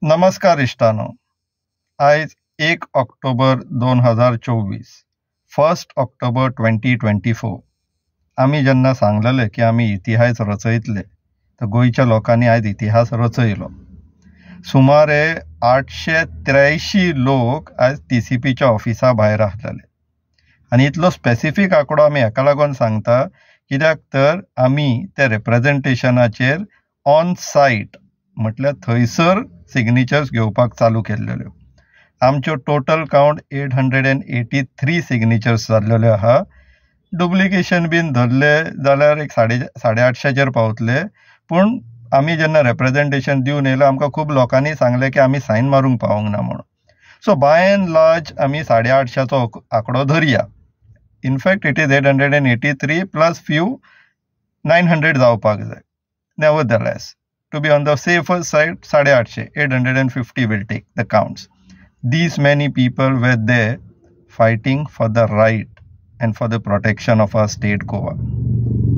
नमस्कार इश्टानो. आयज 1 October 2024, 1 October 2024. आमी जेन्ना सांगलेले की आमी इतिहास रचयतले तर गोंयच्या लोकांनी आयज इतिहास रचयलो. सुमारे 883 लोक आज TCPच्या ऑफिसा भायर आसलेले. आनी इतलो स्पेसिफीक आंकडो आमी हेका लागून सांगता कित्याक तर आमी त्या रिप्रेझेंटेशनाचेर ऑन सायट म्हटल्यार थंयसर सिग्नेचर्स घेवपाक चालू केल्ल्यो. आमच्यो टोटल काउंट 883 सिग्नेचर्स जाल्लेल्यो आहा. डुप्लिकेशन बीन धरले जाल्यार एक 850 पावतले. पूण आमी जेन्ना रिप्रेझेंटेशन दिवन येयलें आमकां खूब लोकांनी सांगलें की आमी सायन मारूंक पावूंक ना म्हणून. सो बाय एंड लार्ज आमी 850चो आंकडो धरया. In fact it is 883 plus few 900 जावपाक जाय. Nevertheless, to be on the safer side, 850, 850 will take the counts. These many people were there fighting for the right and for the protection of our state Goa.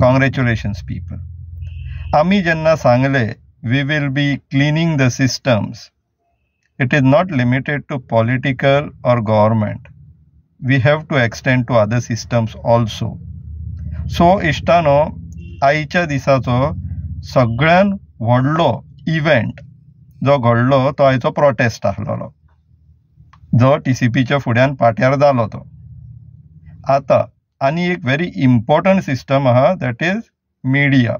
Congratulations, people. Ami jenna sangle, we will be cleaning the systems. It is not limited to political or government. We have to extend to other systems also. So, ishtano, आईच्या दिसाचो सगळ्यान व्हडलो event जो घडलो तो आयचो prostate आसलेलो, जो TCPच्या फुड्यान पाट्यार जालो तो. आतां आनी एक व्हेरी इम्पॉर्टंट सिस्टम आहा, that is media,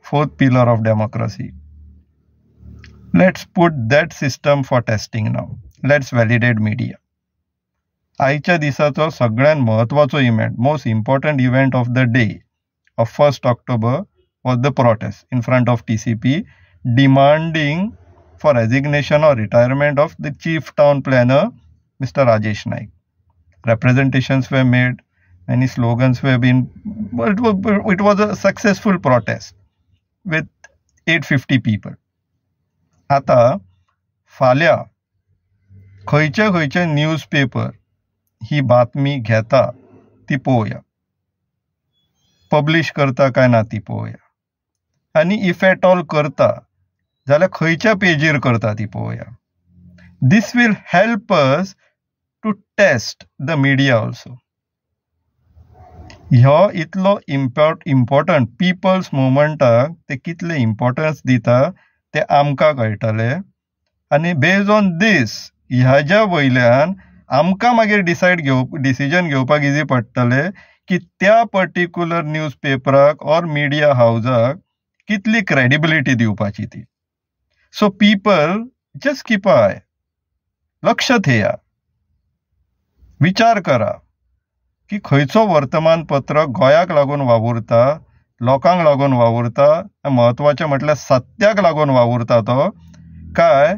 fourth pillar of democracy. Let's put that system for testing now. Let's validate media. आयच्या दिसाचो सगळ्यान म्हत्वाचो event, most important event of the day of 1 October was the protest in front of TCP demanding for resignation or retirement of the chief town planner, Mr. Rajesh Naik. Representations were made, many slogans were being, it was a successful protest with 850 people. आता फाल्या खंयचे newspaper ही बातमी घेता ती पळोवया, publish करता काय ना ती पळोवया, आनी इफ एट ऑल करता जाल्यार खंयच्या पेजीर करता ती पळोवया. This will help us to test the media also. ह्यो इतलो इम्पॉर्टंट पिपल्स मुवमेंटाक ते कितले इम्पॉर्टन्स दिता ते आमकां कळटले. आनी बेज ऑन दीस ह्याच्या वयल्यान आमकां मागीर डिसिजन घेवपाक इजी पडटले की त्या पर्टिक्युलर न्यूजपेपराक ऑर मिडिया हावजाक कितली क्रेडिबिलिटी दिवपाची ती. So people just keep I, लक्ष थेया, विचार करा की खंयचो वर्तमानपत्र गोंयाक लागून वावुरता, लोकांक लागून वावुरता, म्हत्वाचें म्हटल्यार सत्याक लागून वावुरता तो, काय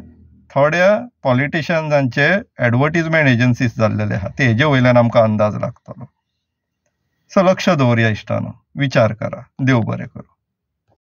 थोड्या पॉलिटिशियन्सांचे एडवर्टिजमेंट एजन्सीज जाल्लेले आहा ते हेजे वयल्यान आमकां अंदाज लागतलो. सो लक्ष दवरया इश्टानो, विचार करा. देव बरें करूं.